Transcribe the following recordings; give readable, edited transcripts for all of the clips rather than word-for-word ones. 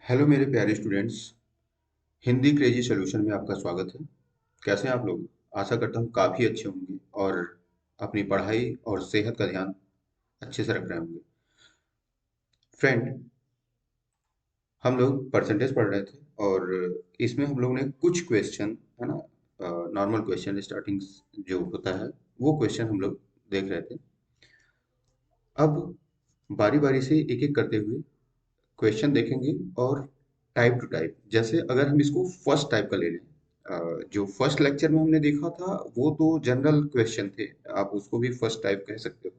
Hello मेरे प्यारे students. Hindi crazy solution में आपका स्वागत है। कैसे हैं आप लोग? आशा करता हूँ काफ़ी अच्छे होंगे और अपनी पढ़ाई और सेहत का ध्यान अच्छे से रख रहे होंगे। फ्रेंड, हम लोग परसेंटेज पढ़ रहे थे और इसमें हम लोग ने कुछ क्वेश्चन, है ना, नॉर्मल क्वेश्चन स्टार्टिंग जो होता है वो क्वेश्चन हम लोग देख रहे थे। अब बारी बारी से एक एक करते हुए क्वेश्चन देखेंगे और टाइप टू टाइप, जैसे अगर हम इसको फर्स्ट टाइप का ले लें, जो फर्स्ट लेक्चर में हमने देखा था वो तो जनरल क्वेश्चन थे, आप उसको भी फर्स्ट टाइप कह सकते हो,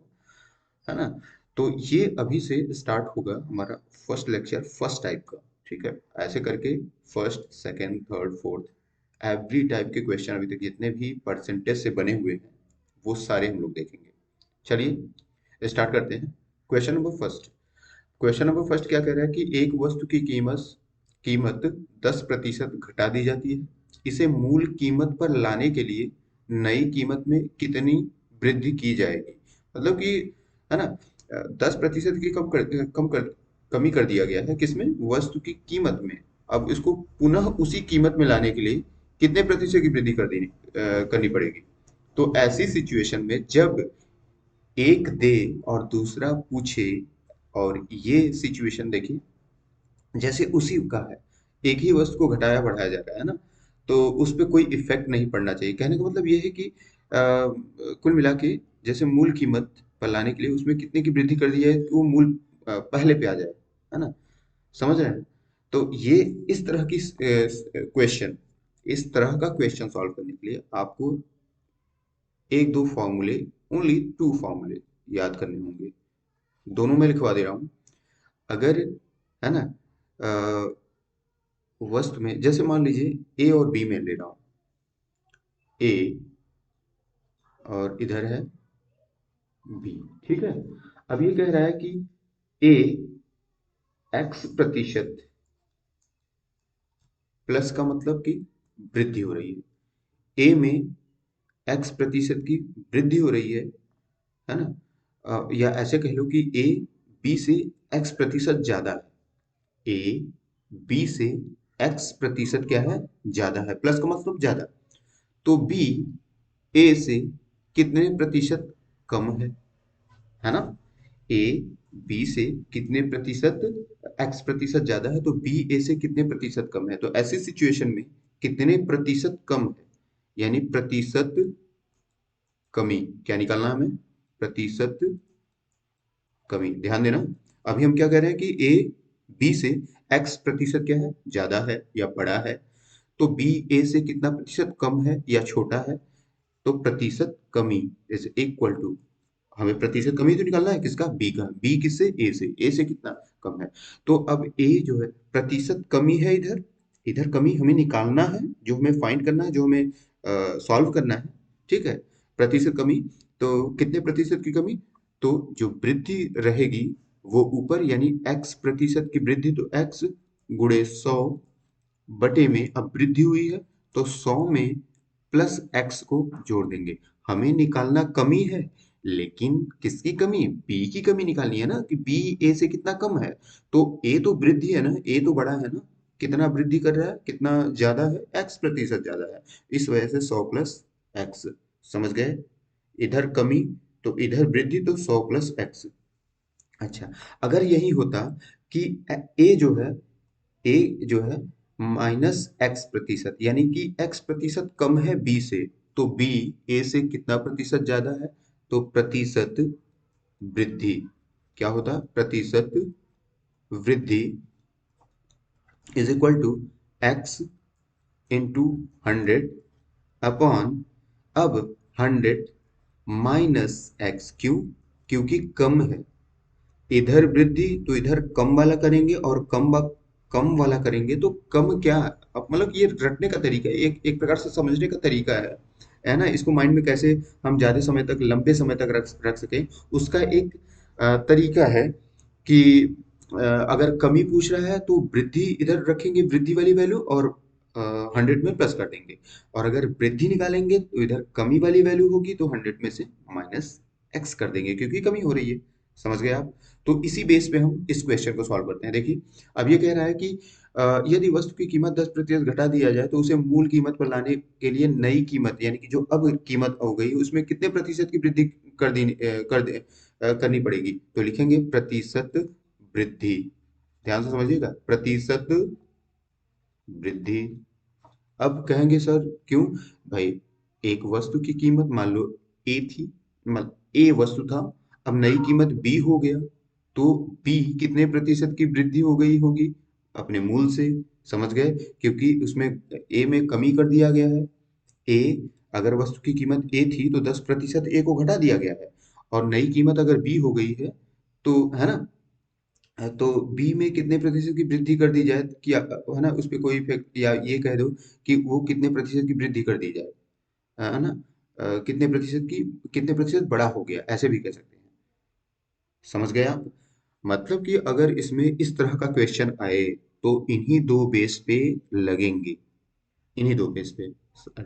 है ना। तो ये अभी से स्टार्ट होगा हमारा फर्स्ट लेक्चर फर्स्ट टाइप का। ठीक है, ऐसे करके first second third fourth every type के क्वेश्चन अभी तक जितने भी परसेंटेज से बने हुए हैं वो सारे हम लोग देखेंगे। चलिए स्टार्ट करते हैं। Question number first. Question number first क्या कह रहा है कि एक वस्तु की कीमत कीमत 10% घटा दी जाती है। इसे मूल कीमत पर लाने के लिए नई कीमत में कितनी वृद्धि की जाएगी? मतलब कि, है ना, 10% की कमी कर दिया गया है किसमें? वस्तु की कीमत में। अब इसको पुनः उसी कीमत में लाने के लिए कितने प्रतिशत की वृद्धि करनी पड़ेगी? तो ऐसी सिचुएशन में जब एक दे और दूसरा पूछे, और ये सिचुएशन देखिए जैसे उसी का है, एक ही वस्तु को घटाया बढ़ाया जा रहा है ना, तो उस पे कोई इफेक्ट नहीं पड़ना चाहिए। कहने का मतलब ये है कि कुल मिला के जैसे मूल कीमत पर लाने के लिए उसमें कितने की वृद्धि कर दी जाए कि वो मूल पहले पे आ जाए, है ना। समझ रहे हैं? तो ये इस तरह की क्वेश्चन, इस तरह का क्वेश्चन सॉल्व करने के लिए आपको एक दो फॉर्मूले, ओनली टू फॉर्मूले याद करने होंगे। दोनों में लिखवा दे रहा हूँ। अगर, है ना, वस्तु में जैसे मान लीजिए ए और बी में ले रहा हूँ। ए और इधर है बी। ठीक है, अब ये कह रहा है कि ए x% प्लस का मतलब कि वृद्धि हो रही है। ए में x% की वृद्धि हो रही है ना। या ऐसे कह लो कि ए बी से x% ज्यादा है। ए बी से x% क्या है? ज्यादा है। प्लस का मतलब ज्यादा। तो बी ए से कितने प्रतिशत कम है ना। ए बी से कितने प्रतिशत, x% ज्यादा है, तो बी ए से कितने प्रतिशत कम है। तो ऐसी सिचुएशन में कितने प्रतिशत कम है, यानी प्रतिशत कमी क्या निकालना है हमें? प्रतिशत कमी। ध्यान देना, अभी हम क्या कह रहे हैं कि ए बी से x% क्या है? ज्यादा है या बड़ा है। तो बी ए से कितना प्रतिशत कम है या छोटा है? तो प्रतिशत कमी इज इक्वल टू, हमें प्रतिशत कमी तो निकालना है किसका? बी का। बी किससे? ए से कितना कम है। तो अब ए जो है प्रतिशत कमी है, इधर इधर कमी हमें निकालना है, जो हमें फाइंड करना है, जो हमें सॉल्व करना है। ठीक है, प्रतिशत कमी। तो कितने प्रतिशत की कमी? तो जो वृद्धि रहेगी वो ऊपर, यानी x% की वृद्धि, तो x गुणे 100 बटे में, अब वृद्धि हुई है तो 100 में प्लस x को जोड़ देंगे। हमें निकालना कमी है, लेकिन किसकी कमी? बी की कमी निकालनी है ना, कि बी ए से कितना कम है। तो ए तो वृद्धि है ना, ए तो बड़ा है ना, कितना वृद्धि कर रहा है, कितना ज्यादा है? x% ज्यादा है। इस वजह से 100 प्लस एक्स। समझ गए? इधर कमी तो इधर वृद्धि, तो 100 प्लस एक्स। अच्छा, अगर यही होता कि ए जो है, ए जो है -x%, यानी कि x% कम है बी से, तो बी ए से कितना प्रतिशत ज्यादा है? तो प्रतिशत वृद्धि क्या होता? प्रतिशत वृद्धि is equal to x into 100 upon, अब 100 माइनस एक्स। क्यों? क्योंकि कम है। इधर वृद्धि तो इधर कम वाला करेंगे, और कम वाला करेंगे तो कम क्या? अब मतलब ये रटने का तरीका है, एक एक प्रकार से समझने का तरीका है ना। इसको माइंड में कैसे हम ज्यादा समय तक, लंबे समय तक रख सकें, उसका एक तरीका है कि अगर कमी पूछ रहा है तो वृद्धि इधर रखेंगे, वृद्धि वाली वैल्यू, और 100 में प्लस कर देंगे। और अगर वृद्धि निकालेंगे तो इधर कमी वाली वैल्यू होगी, तो 100 में से माइनस एक्स कर देंगे, क्योंकि कमी हो रही है। समझ गए आप? तो इसी बेस पे हम इस क्वेश्चन को सॉल्व करते हैं। देखिए, अब ये कह रहा है कि यदि वस्तु की कीमत 10% घटा दिया जाए तो उसे मूल कीमत पर लाने के लिए नई कीमत यानी कि जो अब कीमत हो गई उसमें कितने प्रतिशत की वृद्धि करनी पड़ेगी। तो लिखेंगे प्रतिशत वृद्धि। ध्यान से समझिएगा, प्रतिशत वृद्धि। अब कहेंगे सर क्यों? भाई, एक वस्तु की कीमत मान लो ए थी, मतलब ए वस्तु था, अब नई कीमत बी हो गया, तो बी कितने प्रतिशत की वृद्धि हो गई होगी? अपने मूल से। समझ गए? क्योंकि उसमें ए में कमी कर दिया गया है। ए, अगर वस्तु की कीमत ए थी तो 10% ए को घटा दिया गया है, और नई कीमत अगर बी हो गई है तो, है ना, तो बी में कितने प्रतिशत की वृद्धि कर दी जाए कि, है ना, उस पे कोई इफेक्ट, या ये कह दो कि वो कितने प्रतिशत की वृद्धि कर दी जाए, है ना, कितने प्रतिशत बड़ा हो गया, ऐसे भी कह सकते हैं। समझ गए आप? मतलब कि अगर इसमें इस तरह का क्वेश्चन आए तो इन्हीं दो बेस पे लगेंगे, इन्हीं दो बेस पे।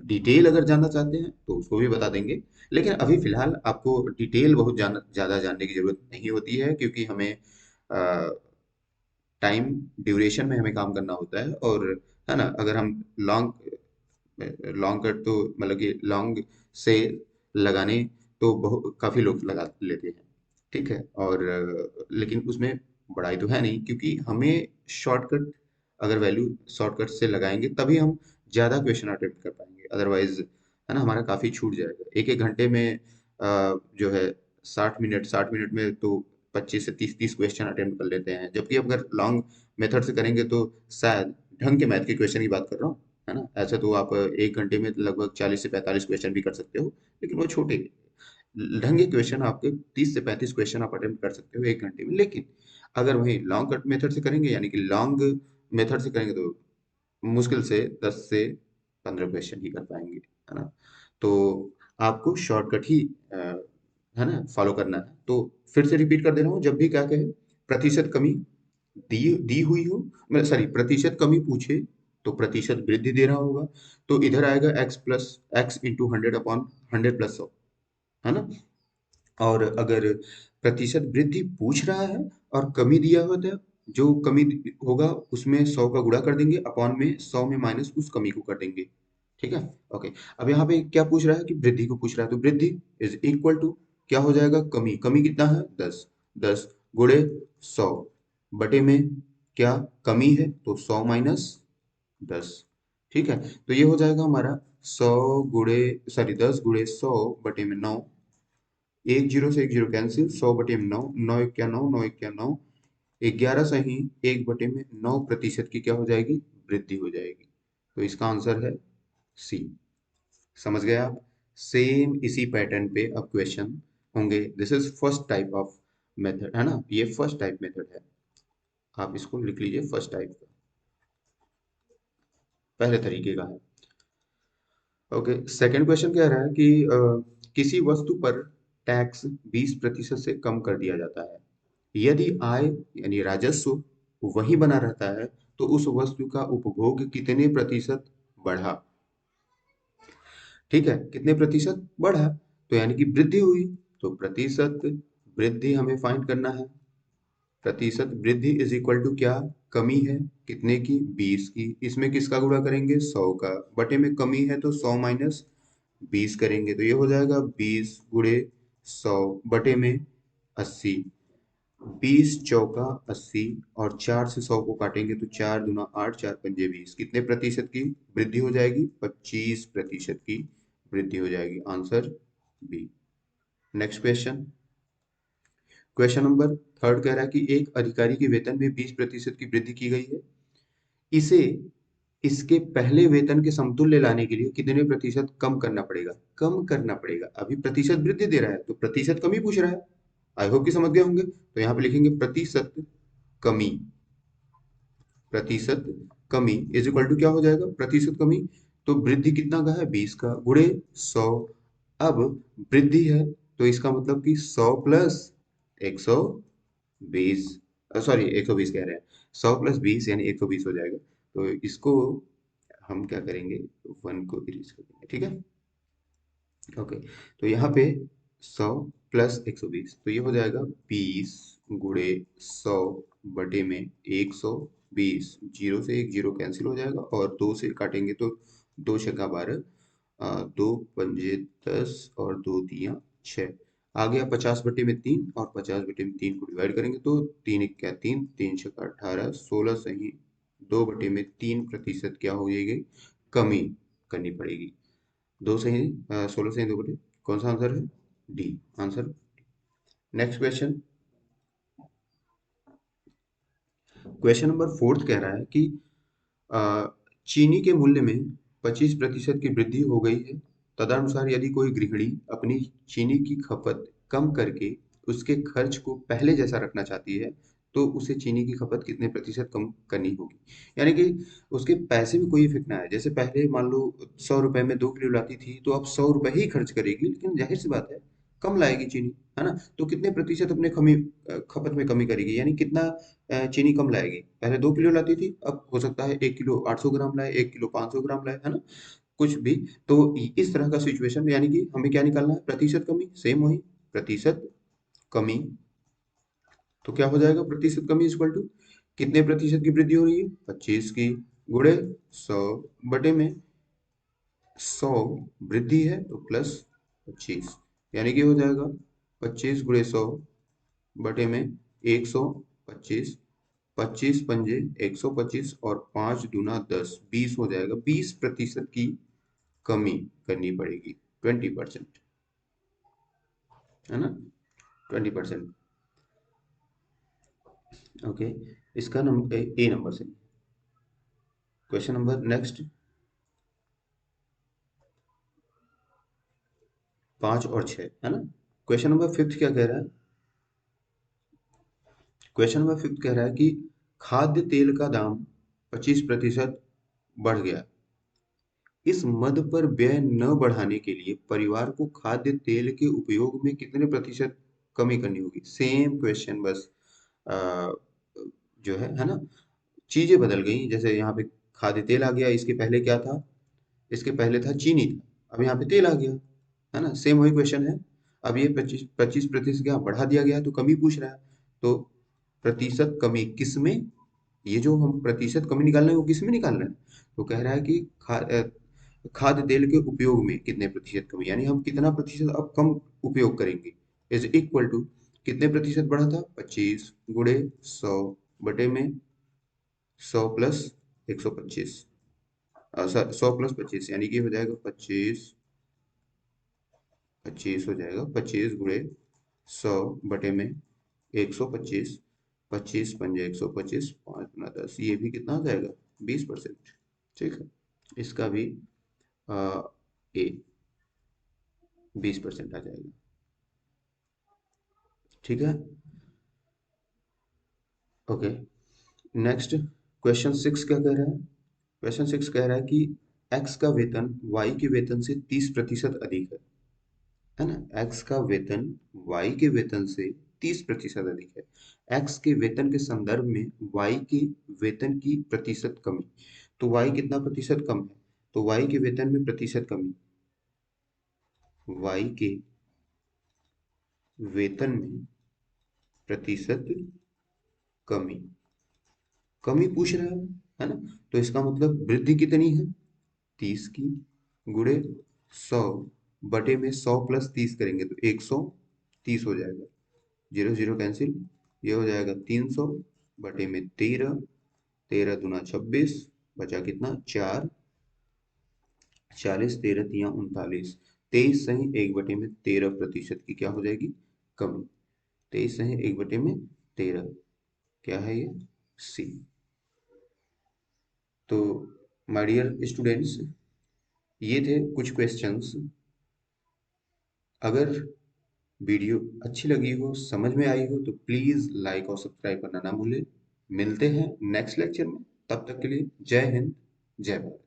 डिटेल अगर जानना चाहते हैं तो उसको भी बता देंगे, लेकिन अभी फिलहाल आपको डिटेल बहुत ज्यादा जानने की जरूरत नहीं होती है, क्योंकि हमें टाइम ड्यूरेशन में हमें काम करना होता है, और, है ना, अगर हम लॉन्ग लॉन्ग कट तो मतलब कि लॉन्ग से लगाने तो बहुत काफी लोग लगा लेते हैं। ठीक है, और लेकिन उसमें बड़ाई तो है नहीं, क्योंकि हमें शॉर्टकट, अगर वैल्यू शॉर्टकट से लगाएंगे तभी हम ज्यादा क्वेश्चन अटेम्प्ट कर पाएंगे, अदरवाइज, है ना, हमारा काफी छूट जाएगा। एक एक घंटे में जो है 60 मिनट में तो 25 से 30 क्वेश्चन अटेम्प्ट कर लेते हैं, जबकि अगर लॉन्ग मेथड से करेंगे तो शायद, ढंग के मैथ के क्वेश्चन की बात कर रहा हूँ, है ना, ऐसे तो आप एक घंटे में लगभग 40 से 45 क्वेश्चन भी कर सकते हो, लेकिन वो छोटे ढंगे क्वेश्चन आपके 30 से 35 क्वेश्चन आप अटेम्प्ट कर सकते हो एक घंटे में। लेकिन अगर वही लॉन्ग कट मेथड से करेंगे, यानी कि लॉन्ग मेथड से करेंगे, तो मुश्किल से 10 से 15 क्वेश्चन ही कर पाएंगे, है ना। तो आपको शॉर्टकट ही, है ना, फॉलो करना है। तो फिर से रिपीट कर दे रहा हूँ, जब भी क्या कहे, प्रतिशत कमी दी दी हुई हो, मैं सॉरी, प्रतिशत कमी पूछे तो प्रतिशत वृद्धि दे रहा होगा, तो इधर आएगा एक्स इंटू 100/100 प्लस 100, है ना। और अगर प्रतिशत वृद्धि पूछ रहा है और कमी दिया हुआ था, जो कमी होगा उसमें 100 का गुणा कर देंगे, अपॉन में 100 में माइनस उस कमी को कर देंगे। ठीक है, ओके। अब यहाँ पे क्या पूछ रहा है कि वृद्धि को पूछ रहा है, तो वृद्धि इज इक्वल टू क्या हो जाएगा, कमी। कमी कितना है? 10। 10 गुणे 100 बटे में क्या कमी है, तो 100 माइनस 10। ठीक है, तो ये हो जाएगा हमारा 10 गुणे 100 बटे में 9। एक जीरो से एक जीरो कैंसिल, 100/9, 9 1 9, 9 1 9, 11 सही, 1/9 प्रतिशत की क्या हो जाएगी, वृद्धि हो जाएगी। तो इसका आंसर है सी। समझ गए आप? सेम इसी पैटर्न पे अब क्वेश्चन होंगे। This is first type of method, है ना, ये फर्स्ट टाइप मेथड है, आप इसको लिख लीजिए, फर्स्ट टाइप का, पहले तरीके का है। ओके, सेकंड क्वेश्चन कह रहा है कि किसी वस्तु पर टैक्स 20% से कम कर दिया जाता है, यदि आय यानी राजस्व वही बना रहता है तो उस वस्तु का उपभोग कितने प्रतिशत बढ़ा। ठीक है, कितने प्रतिशत बढ़ा, तो यानी कि वृद्धि हुई, तो प्रतिशत वृद्धि हमें फाइंड करना है। प्रतिशत वृद्धि इज इक्वल टू क्या, कमी है कितने की, 20 की, इसमें किसका गुणा करेंगे, 100 का, बटे में कमी है तो 100 माइनस 20 करेंगे, तो ये हो जाएगा 20 गुणे 100 बटे में 80। 20 चौका 80, और 4 से 100 को काटेंगे तो 4 दूना 8, 4 पंजे 20, कितने प्रतिशत की वृद्धि हो जाएगी, 25% की वृद्धि हो जाएगी। Answer B. Next question, question number third कह रहा है कि एक अधिकारी के वेतन में 20% की वृद्धि की गई है, इसे इसके पहले वेतन के समतुल्य लाने के लिए कितने प्रतिशत कम करना पड़ेगा। कम करना पड़ेगा, अभी प्रतिशत वृद्धि दे रहा है तो प्रतिशत कमी पूछ रहा है। आई होप कि समझ गए होंगे, तो यहाँ पे लिखेंगे प्रतिशत कमी। प्रतिशत कमी इज इक्वल टू क्या हो जाएगा, प्रतिशत कमी, तो वृद्धि कितना का है, 20 का, गुणे 100। अब वृद्धि है तो इसका मतलब कि 100 प्लस 120, सॉरी 120 कह रहे हैं, 100 प्लस 20 यानी 120 हो जाएगा। तो इसको हम क्या करेंगे, 1 को इरेज कर देंगे। ठीक है, ओके। तो यहाँ पे 100 प्लस 120, तो ये हो जाएगा 20 गुणे 100 बटे में 120। जीरो से एक जीरो कैंसिल हो जाएगा और दो से काटेंगे तो दो छक्का 12, दो पंजे 10 और दो तिया 6। आ गया 50/3 और 50/3 को डिवाइड करेंगे तो 3 एक क्या 3, 3 छक्का 18, 16 सही 2/3% क्या हो जाएगी, कमी करनी पड़ेगी। दो सही 16 सही 2 कौन सा आंसर है, D answer. Next question, question number 4 कह रहा है कि अ, चीनी के मूल्य में 25% की वृद्धि हो गई है। तदनुसार यदि कोई गृहिणी अपनी चीनी की खपत कम करके उसके खर्च को पहले जैसा रखना चाहती है तो उसे चीनी की खपत कितने प्रतिशत कम करनी होगी। यानी कि उसके पैसे में कोई इफेक्ट ना है। जैसे पहले मान लो 100 रुपए में 2 किलो लाती थी तो अब 100 रुपए ही खर्च करेगी, लेकिन जाहिर सी बात है कम लाएगी चीनी, है ना। तो कितने प्रतिशत अपने खपत में कमी करेगी, यानी कितना चीनी कम लाएगी। पहले 2 किलो लाती थी, अब हो सकता है 1 किलो 800 ग्राम लाए, 1 किलो 500 ग्राम लाए, है ना, कुछ भी। तो इस तरह का सिचुएशन, यानी कि हमें क्या निकालना है, प्रतिशत कमी, सेम वही प्रतिशत कमी। तो क्या हो जाएगा, प्रतिशत कमी इक्वल टू कितने प्रतिशत की वृद्धि हो रही है, 25 की, गुणे 100 बटे में 100 वृद्धि है तो प्लस 25, यानी कि हो जाएगा 25 गुणे 100 बटे में 125। 25 पंजे 125 और 5 दूना 10, 20 हो जाएगा। 20% की कमी करनी पड़ेगी, 20%, है ना, 20%। ओके, इसका नंबर ए नंबर से। क्वेश्चन नंबर नेक्स्ट, 5 और 6, है ना। क्वेश्चन नंबर 5 क्या कह रहा है, क्वेश्चन नंबर 5 कह रहा है कि खाद्य तेल का दाम 25% बढ़ गया। इस मद पर व्यय न बढ़ाने के लिए परिवार को खाद्य तेल के उपयोग में कितने प्रतिशत कमी करनी होगी। सेम क्वेश्चन, बस अ, जो है ना, चीजें बदल गई। जैसे यहाँ पे खाद्य तेल आ गया, इसके पहले क्या था, इसके पहले था चीनी था, अब यहाँ पे तेल आ गया, है ना। सेम वही क्वेश्चन है। अब ये 25% क्या बढ़ा दिया गया है, तो कमी पूछ रहा है। तो प्रतिशत कमी किस में, ये जो हम प्रतिशत कमी निकाल रहे हैं वो किस में निकाल रहे हैं, तो कह रहा है कि खाद्य तेल के उपयोग में कितने प्रतिशत कमी, यानी हम कितना प्रतिशत अब कम उपयोग करेंगे, इज इक्वल टू कितने प्रतिशत बढ़ा था, 25 गुणे 100 बटे में 100 प्लस 125, 100 प्लस 25, यानी कि हो जाएगा 25, 25 हो जाएगा 25 गुणे 100 बटे में 125। 25 पंजे 125, 5 गुना 10, ये भी कितना हो जाएगा, 20%। ठीक है, इसका भी आ, ए 20% आ जाएगा। ठीक है, ओके। नेक्स्ट, क्वेश्चन 6 क्या कह रहा है, क्वेश्चन 6 कह रहा है कि एक्स का वेतन वाई के वेतन से 30% अधिक है ना। एक्स का वेतन वाई के वेतन से 30% अधिक है। एक्स के वेतन के संदर्भ में वाई के वेतन की प्रतिशत कमी। तो वाई कितना प्रतिशत कम है, तो वाई के वेतन में प्रतिशत कमी, वाई के वेतन में प्रतिशत कमी, कमी पूछ रहा है ना। तो इसका मतलब वृद्धि कितनी है, 30 की, गुणे 100 बटे में 100 प्लस 30 करेंगे तो 130 हो जाएगा। जीरो जीरो कैंसिल, ये हो जाएगा 300 बटे में 13, 13 दूना 26, बचा कितना 4, 40, 13 तिया 39, 23 सही 1/13% की क्या हो जाएगी, कमी। 23 सही 1/13, क्या है ये, सी। तो माय डियर स्टूडेंट्स, ये थे कुछ क्वेश्चंस। अगर वीडियो अच्छी लगी हो, समझ में आई हो, तो प्लीज लाइक और सब्सक्राइब करना ना भूलें। मिलते हैं नेक्स्ट लेक्चर में, तब तक के लिए जय हिंद, जय भारत।